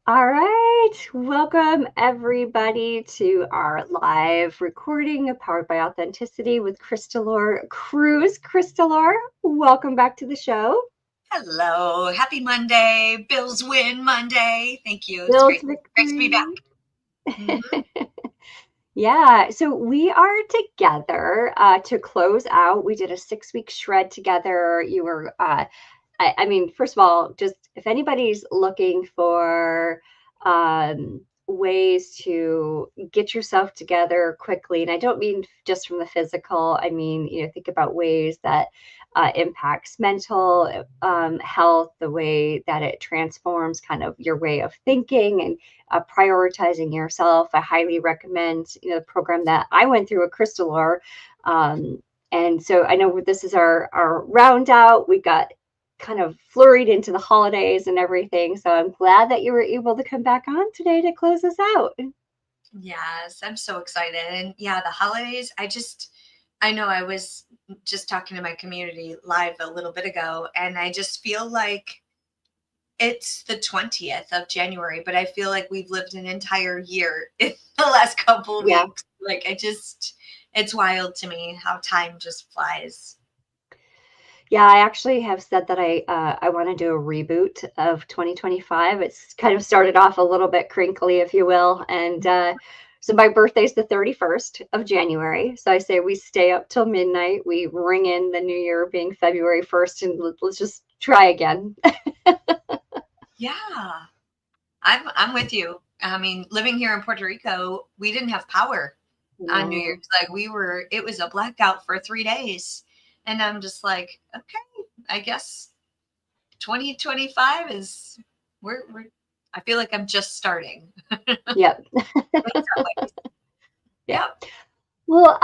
All right. Welcome, everybody, to our live recording of Powered by Authenticity with Crystalor Cruz. Crystalor, welcome back to the show. Hello, happy Monday. Bills win Monday. Thank you. It's Bill's great to be back. victory. hmm Yeah, so we are together to close out. We did a 6 week shred together. I mean, first of all, just if anybody's looking for ways to get yourself together quickly, and I don't mean just from the physical, I mean, think about ways that impacts mental health, the way that it transforms kind of your way of thinking and prioritizing yourself. I highly recommend, the program that I went through at Crystalor. And so I know this is our round out. We got kind of flurried into the holidays and everything. So I'm glad that you were able to come back on today to close us out. Yes, I'm so excited. And yeah, the holidays, I know I was just talking to my community live a little bit ago, and I just feel like it's the 20th of January, but I feel like we've lived an entire year in the last couple of Yeah. weeks. It's wild to me how time just flies. Yeah, I actually have said that I want to do a reboot of 2025. It's kind of started off a little bit crinkly, if you will, and so my birthday's the 31st of January. So I say we stay up till midnight. We ring in the new year being February 1st, and let's just try again. Yeah. I'm with you. I mean, living here in Puerto Rico, we didn't have power on New No. Year's. It was a blackout for 3 days. And I'm just like, okay, I guess 2025 is we're I feel like I'm just starting. Yep. Yeah. Yep. Well,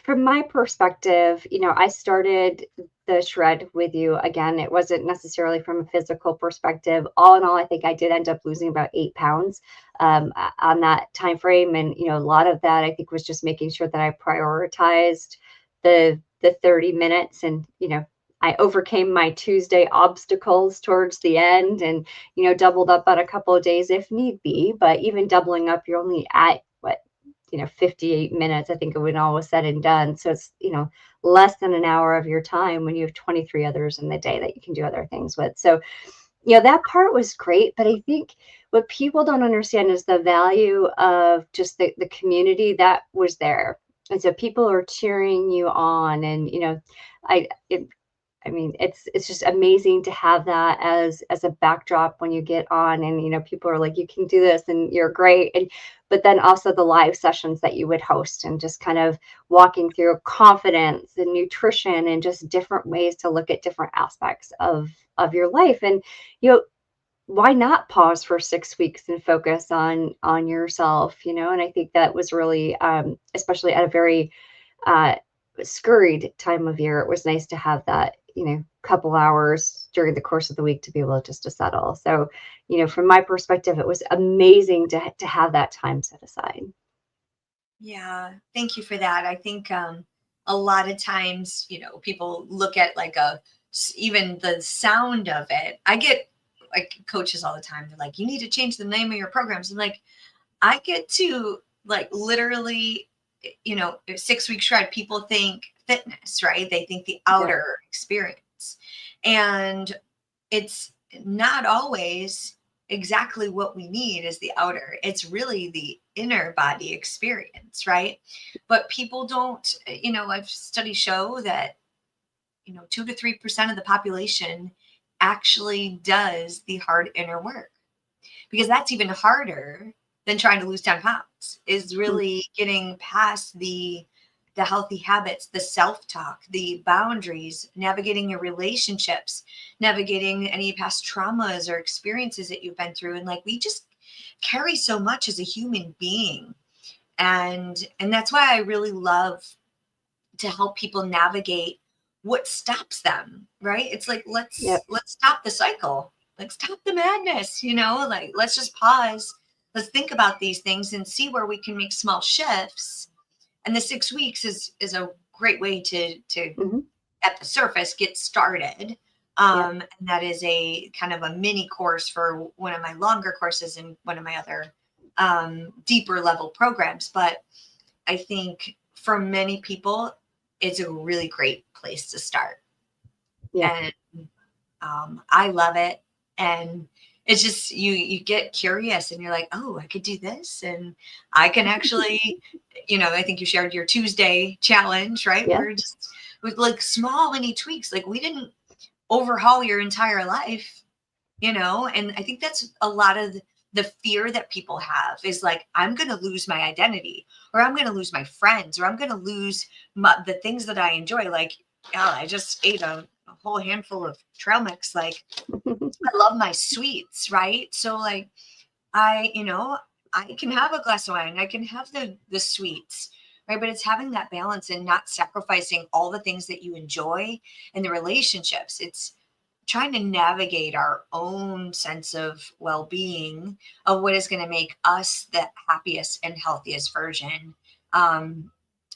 from my perspective, I started the shred with you again. It wasn't necessarily from a physical perspective. All in all, I think I did end up losing about 8 pounds on that time frame, and a lot of that I think was just making sure that I prioritized the 30 minutes, and I overcame my Tuesday obstacles towards the end, and doubled up on a couple of days if need be. But even doubling up, you're only at what 58 minutes, I think, when all was said and done. So it's, less than an hour of your time when you have 23 others in the day that you can do other things with. So, that part was great. But I think what people don't understand is the value of just the community that was there. And so people are cheering you on. And, I, it, I mean, it's just amazing to have that as a backdrop when you get on, and people are like, you can do this and you're great. And but then also the live sessions that you would host, and just kind of walking through confidence and nutrition and just different ways to look at different aspects of your life. And you know why not pause for 6 weeks and focus on yourself? And I think that was really, especially at a very uh, scurried time of year, it was nice to have that, couple hours during the course of the week to be able just to settle. So, from my perspective, it was amazing to have that time set aside. Yeah. Thank you for that. I think a lot of times, people look at even the sound of it. I get like coaches all the time. They're like, you need to change the name of your programs. And like, I get to like literally, 6 week shred, people think fitness, right? They think the Yeah. outer experience. And it's not always exactly what we need as the outer. It's really the inner body experience, right? But people don't, I've studies show that, 2 to 3% of the population actually does the hard inner work, because that's even harder than trying to lose 10 pounds, is Mm. really getting past the healthy habits, the self-talk, the boundaries, navigating your relationships, navigating any past traumas or experiences that you've been through. And like, we just carry so much as a human being. And that's why I really love to help people navigate what stops them, right? It's like, let's Yep. let's stop the cycle, like stop the madness, like let's just pause, let's think about these things and see where we can make small shifts. And the 6 weeks is a great way to Hmm. at the surface get started. Yeah. And that is a kind of a mini course for one of my longer courses and one of my other deeper level programs. But I think for many people, it's a really great place to start. Yeah. And I love it. And it's just you get curious and you're like, oh, I could do this, and I can actually, I think you shared your Tuesday challenge, right? Yeah. We're just with like small mini tweaks. Like we didn't overhaul your entire life, and I think that's a lot of the fear that people have is like, I'm going to lose my identity, or I'm going to lose my friends, or I'm going to lose the things that I enjoy. Like, yeah, I just ate a whole handful of trail mix. Like, I love my sweets, right? So like I can have a glass of wine, I can have the sweets, right? But it's having that balance and not sacrificing all the things that you enjoy and the relationships. It's trying to navigate our own sense of well-being of what is going to make us the happiest and healthiest version. Um,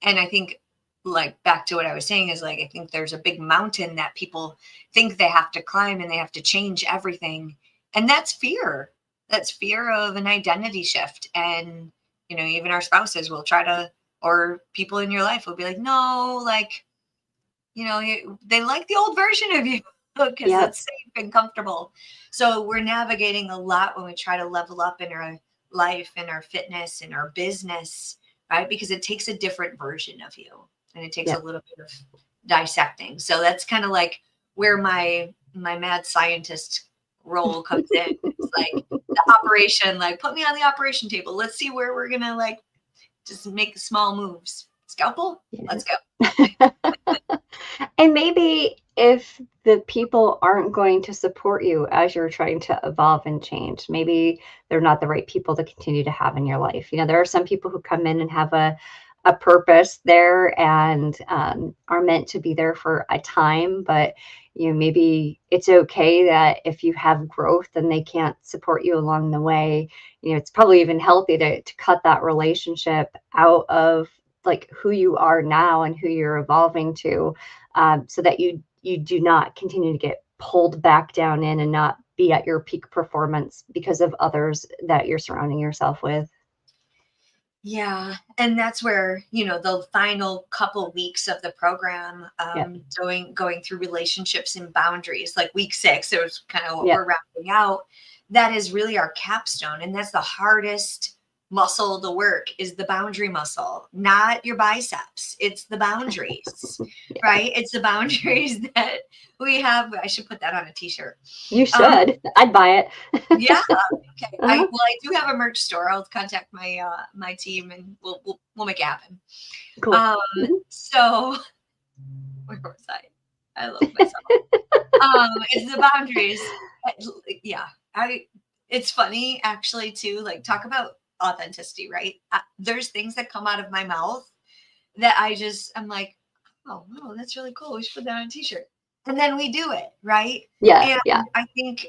and I think, like, back to what I was saying is like, I think there's a big mountain that people think they have to climb and they have to change everything. And that's fear. That's fear of an identity shift. And, even our spouses will try to, or people in your life will be like, no, like, they like the old version of you because Yep. it's safe and comfortable. So we're navigating a lot when we try to level up in our life and our fitness and our business, right? Because it takes a different version of you and it takes a Yep. little bit of dissecting. So that's kind of like where my mad scientist role comes in. It's like the operation, like put me on the operation table. Let's see where we're gonna like just make small moves. Scalpel, Yeah. let's go. And maybe if the people aren't going to support you as you're trying to evolve and change, maybe they're not the right people to continue to have in your life. There are some people who come in and have a purpose there and are meant to be there for a time, but maybe it's okay that if you have growth and they can't support you along the way. It's probably even healthy to cut that relationship out of like who you are now and who you're evolving to, so that you do not continue to get pulled back down in and not be at your peak performance because of others that you're surrounding yourself with. Yeah, and that's where, the final couple weeks of the program, Yep. going through relationships and boundaries, like week 6, it was kind of what Yep. we're rounding out. That is really our capstone, and that's the hardest muscle to work is the boundary muscle, not your biceps. It's the boundaries, Yeah. right? It's the boundaries that we have. I should put that on a t-shirt. You Um, should. I'd buy it. yeah. Okay. Uh-huh. I do have a merch store. I'll contact my team and we'll make it happen. Cool. Um, Mhm. so where was I? I love myself. It's the boundaries. Yeah. It's funny actually too, like talk about authenticity, right? There's things that come out of my mouth that I'm like, oh, wow, that's really cool. We should put that on a t-shirt. And then we do it, right? Yeah. And Yeah. I think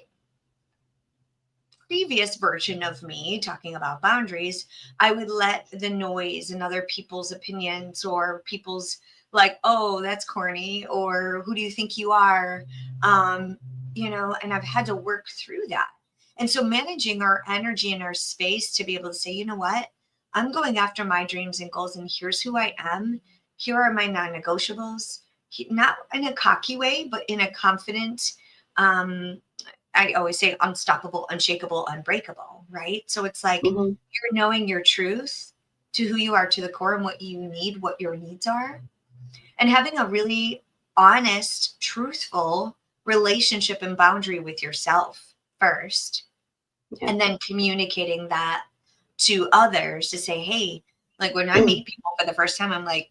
previous version of me talking about boundaries, I would let the noise and other people's opinions or people's like, oh, that's corny, or who do you think you are? Um, and I've had to work through that. And so managing our energy and our space to be able to say, you know what? I'm going after my dreams and goals, and here's who I am. Here are my non-negotiables. Not in a cocky way, but in a confident, um, I always say unstoppable, unshakable, unbreakable, right? So it's like Hmm. you're knowing your truth to who you are to the core and what you need, what your needs are, and having a really honest, truthful relationship and boundary with yourself first, Yeah. and then communicating that to others to say, hey, like when I meet people for the first time, I'm like,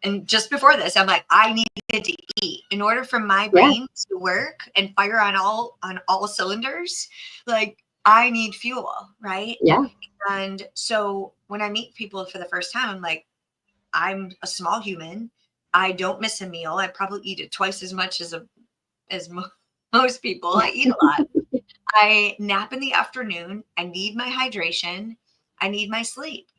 and just before this, I'm like, I needed to eat in order for my Yeah. brain to work and fire on all cylinders. Like I need fuel, right? Yeah. And so when I meet people for the first time, I'm like, I'm a small human. I don't miss a meal. I probably eat it twice as much as most people. I eat a lot. I nap in the afternoon. I need my hydration. I need my sleep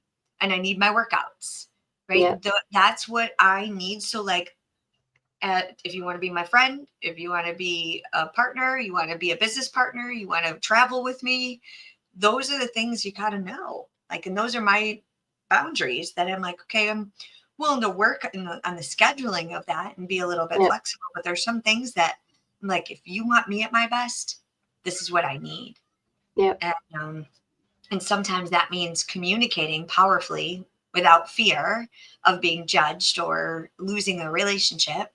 and I need my workouts, right? Yeah. That's what I need. So like if you want to be my friend, if you want to be a partner, you want to be a business partner, you want to travel with me, those are the things you got to know. Like, and those are my boundaries that I'm like, okay, I'm willing to work on the scheduling of that and be a little bit Yeah. flexible. But there's some things that I'm like, if you want me at my best, this is what I need. Yeah. And sometimes that means communicating powerfully without fear of being judged or losing a relationship.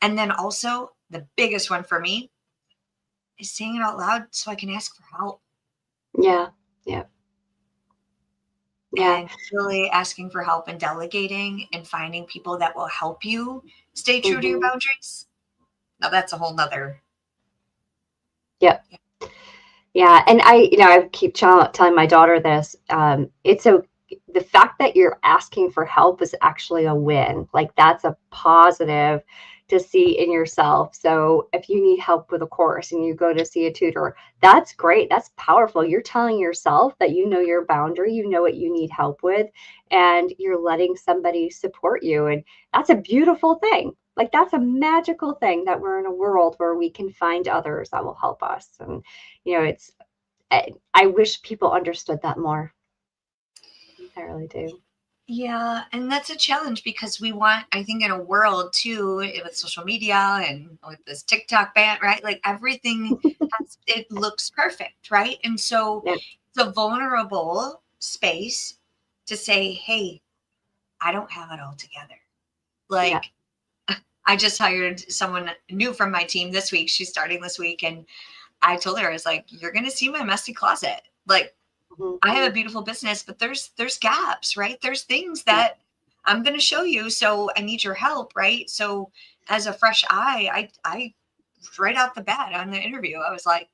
And then also, the biggest one for me is saying it out loud so I can ask for help. Yeah. Yeah. Yeah. And really asking for help and delegating and finding people that will help you stay true to your Mhm. boundaries. Now that's a whole nother. Yep. Yeah, and I keep telling my daughter this. It's the fact that you're asking for help is actually a win. Like that's a positive to see in yourself. So if you need help with a course and you go to see a tutor, that's great. That's powerful. You're telling yourself that you know your boundary, you know what you need help with, and you're letting somebody support you. And that's a beautiful thing. Like that's a magical thing that we're in a world where we can find others that will help us. And it's I wish people understood that more. I really do. Yeah, and that's a challenge because we want, I think, in a world too, with social media and with this TikTok ban, right? Like everything it looks perfect, right? And so Yeah, it's a vulnerable space to say, hey, I don't have it all together. yeah, Like, I just hired someone new from my team this week. She's starting this week. And I told her, I was like, you're going to see my messy closet. Like, mhm, I have a beautiful business, but there's gaps, right? There's things yeah, that I'm going to show you. So I need your help, right? So as a fresh eye, I right out the bat on the interview, I was like,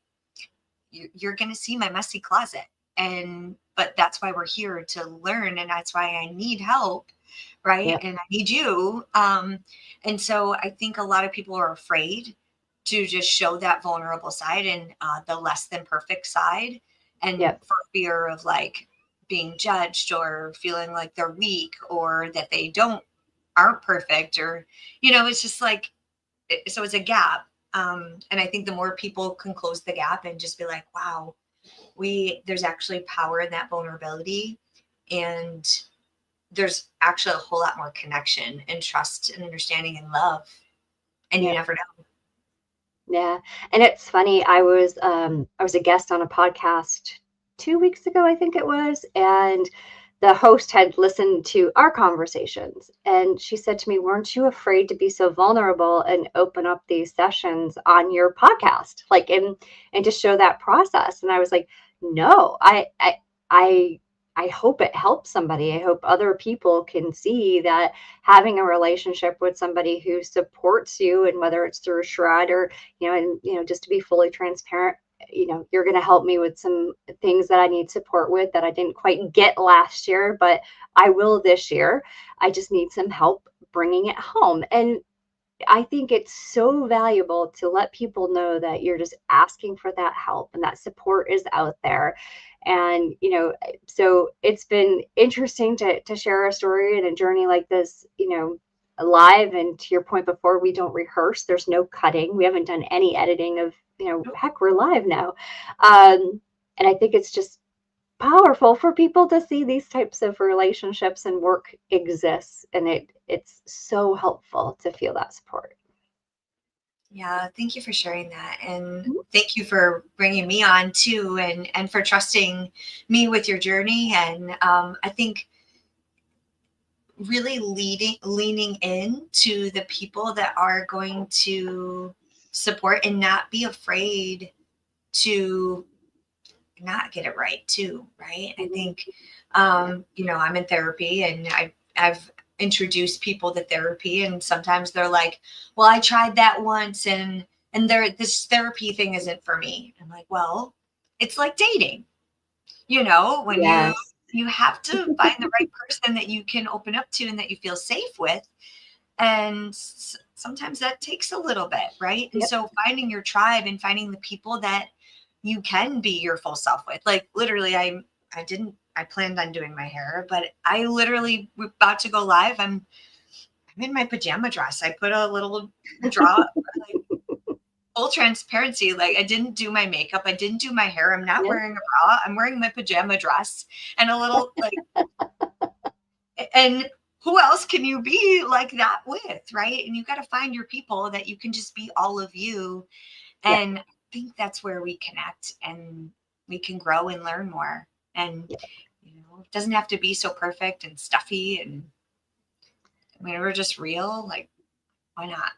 you're going to see my messy closet. But that's why we're here to learn. And that's why I need help. Right. yeah, And I need you. And so I think a lot of people are afraid to just show that vulnerable side and the less than perfect side. And yeah, for fear of like being judged or feeling like they're weak or that they aren't perfect or, it's just like, so it's a gap. And I think the more people can close the gap and just be like, wow, there's actually power in that vulnerability. And there's actually a whole lot more connection and trust and understanding and love. And you yeah, never know. yeah. And it's funny, I was a guest on a podcast 2 weeks ago, I think it was, and the host had listened to our conversations and she said to me, "Weren't you afraid to be so vulnerable and open up these sessions on your podcast?" Like and to show that process. And I was like, "No, I I hope it helps somebody. I hope other people can see that having a relationship with somebody who supports you, and whether it's through a shred or, just to be fully transparent, you're going to help me with some things that I need support with that I didn't quite get last year, but I will this year. I just need some help bringing it home." And I think it's so valuable to let people know that you're just asking for that help and that support is out there. And, so it's been interesting to share a story and a journey like this, live. And to your point before, we don't rehearse, there's no cutting. We haven't done any editing of, heck, we're live now. And I think it's just powerful for people to see these types of relationships and work exists, and it's so helpful to feel that support. Yeah, thank you for sharing that, and Mhm. thank you for bringing me on too, and for trusting me with your journey. And I think really leaning in to the people that are going to support and not be afraid to not get it right too, right? I Mhm. think Yeah, I'm in therapy and I've introduced people to therapy, and sometimes they're like, well, I tried that once and this therapy thing isn't for me. I'm like, well, it's like dating, when yes, you have to find the right person that you can open up to and that you feel safe with. And sometimes that takes a little bit, right? And yep, so finding your tribe and finding the people that you can be your full self with. Like literally, I planned on doing my hair, but I literally we're about to go live. I'm I'm in my pajama dress. I put a little draw, like, full transparency. Like, I didn't do my makeup. I didn't do my hair. I'm not Yeah. wearing a bra. I'm wearing my pajama dress and a little like, and who else can you be like that with, right? And you got to find your people that you can just be all of you. Yeah. And I think that's where we connect and we can grow and learn more. And, Yeah. it doesn't have to be so perfect and stuffy. And when we're just real, like, why not?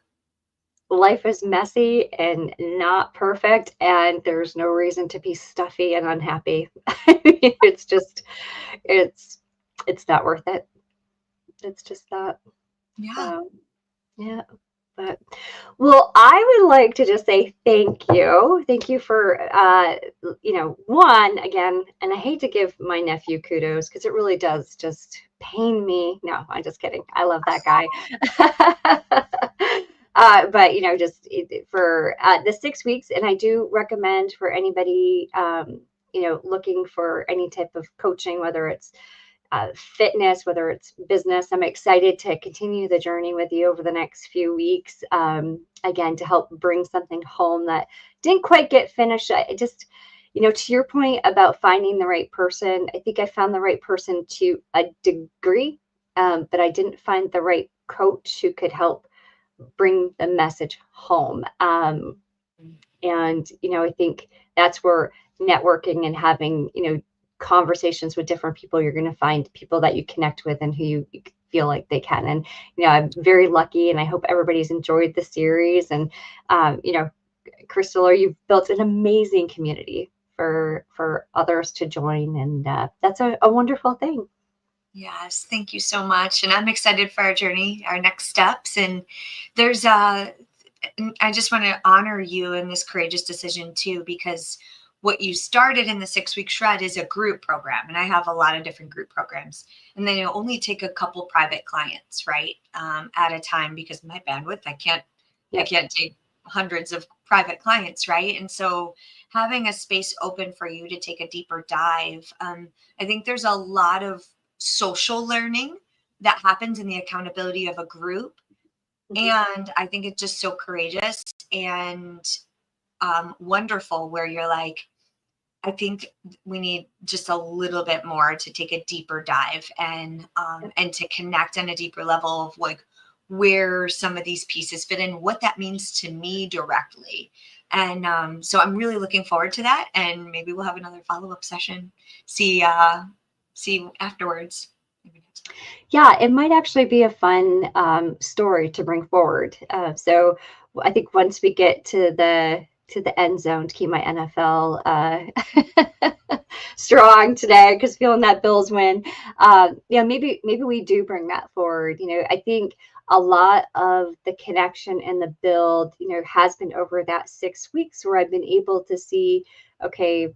Life is messy and not perfect, and there's no reason to be stuffy and unhappy. It's just, it's, it's not worth it. It's just that. Yeah. So, yeah. But well, I would like to just say thank you. Thank you for one again, and I hate to give my nephew kudos because it really does just pain me. No, I'm just kidding. I love that guy. But just for the 6 weeks, and I do recommend for anybody looking for any type of coaching, whether it's fitness, whether it's business. I'm excited to continue the journey with you over the next few weeks. Again, to help bring something home that didn't quite get finished. I just, to your point about finding the right person, I think I found the right person to a degree, but I didn't find the right coach who could help bring the message home. And I think that's where networking and having conversations with different people, you're going to find people that you connect with and who you feel like they can. And I'm very lucky, and I hope everybody's enjoyed the series. And Crystal, you've built an amazing community for others to join, and that's a wonderful thing. Yes, thank you so much. And I'm excited for our journey, our next steps. And there's I just want to honor you in this courageous decision too, because what you started in the 6 week shred is a group program. And I have a lot of different group programs, and then you only take a couple private clients, right? At a time, because my bandwidth, I can't take hundreds of private clients, right? And so having a space open for you to take a deeper dive, I think there's a lot of social learning that happens in the accountability of a group. And I think it's just so courageous and wonderful, where you're like, I think we need just a little bit more to take a deeper dive and to connect on a deeper level of like where some of these pieces fit in, what that means to me directly. And so I'm really looking forward to that. And maybe we'll have another follow-up session. See afterwards. Yeah, it might actually be a fun story to bring forward. So I think once we get to the end zone, to keep my NFL strong today, because feeling that Bills win, maybe we do bring that forward. I think a lot of the connection and the build, has been over that 6 weeks, where I've been able to see, okay,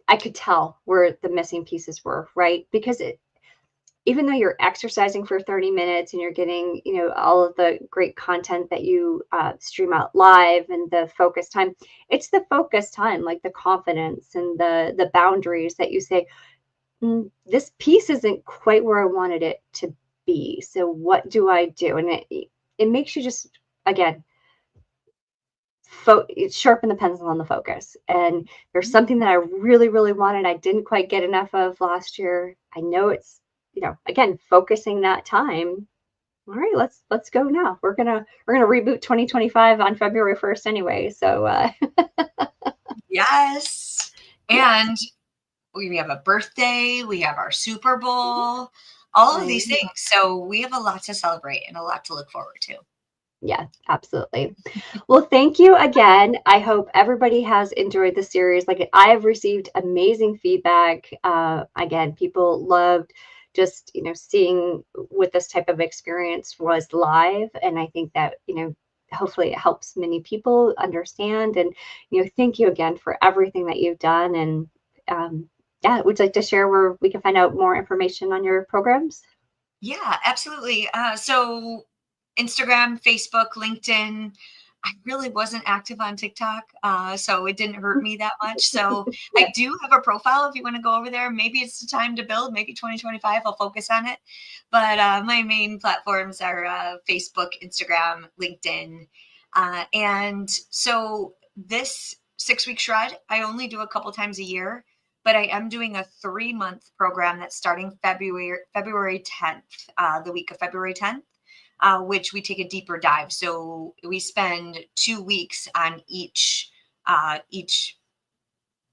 I could tell where the missing pieces were, right? Because even though you're exercising for 30 minutes and you're getting, all of the great content that you stream out live and the focus time, it's the focus time, like the confidence and the boundaries that you say, this piece isn't quite where I wanted it to be. So what do I do? And it makes you just, again, sharpen the pencil on the focus. And there's something that I really, really wanted, I didn't quite get enough of last year. I know it's, again, focusing that time. All right, let's go now. We're gonna reboot 2025 on February 1st anyway. So yes. And we have a birthday, we have our Super Bowl, all of these things. So we have a lot to celebrate and a lot to look forward to. Yeah, absolutely. Well, thank you again. I hope everybody has enjoyed the series. Like, I have received amazing feedback. Again, people loved just, seeing what this type of experience was live. And I think that, hopefully it helps many people understand. And, thank you again for everything that you've done. And would you like to share where we can find out more information on your programs? Yeah, absolutely. So Instagram, Facebook, LinkedIn. I really wasn't active on TikTok, so it didn't hurt me that much. So Yeah. I do have a profile if you want to go over there. Maybe it's the time to build. Maybe 2025 I'll focus on it. But my main platforms are Facebook, Instagram, LinkedIn. And so this 6 week shred, I only do a couple times a year, but I am doing a 3 month program that's starting February 10th, the week of February 10th. Which we take a deeper dive. So we spend 2 weeks on each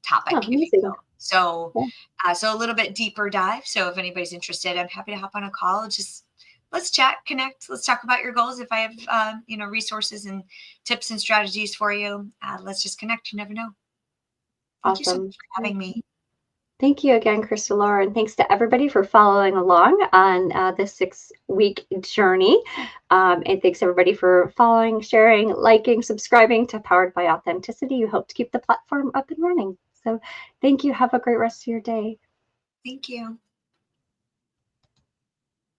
topic, Oh, if you amazing. will. So, Yeah. so a little bit deeper dive. So if anybody's interested, I'm happy to hop on a call. Just let's chat, connect. Let's talk about your goals. If I have, resources and tips and strategies for you, let's just connect. You never know. Thank you so Awesome. much for having me. Thank you again, Crystal Laura, and thanks to everybody for following along on this 6 week journey. And thanks everybody for following, sharing, liking, subscribing to Powered by Authenticity. We hope to keep the platform up and running. So thank you. Have a great rest of your day. Thank you.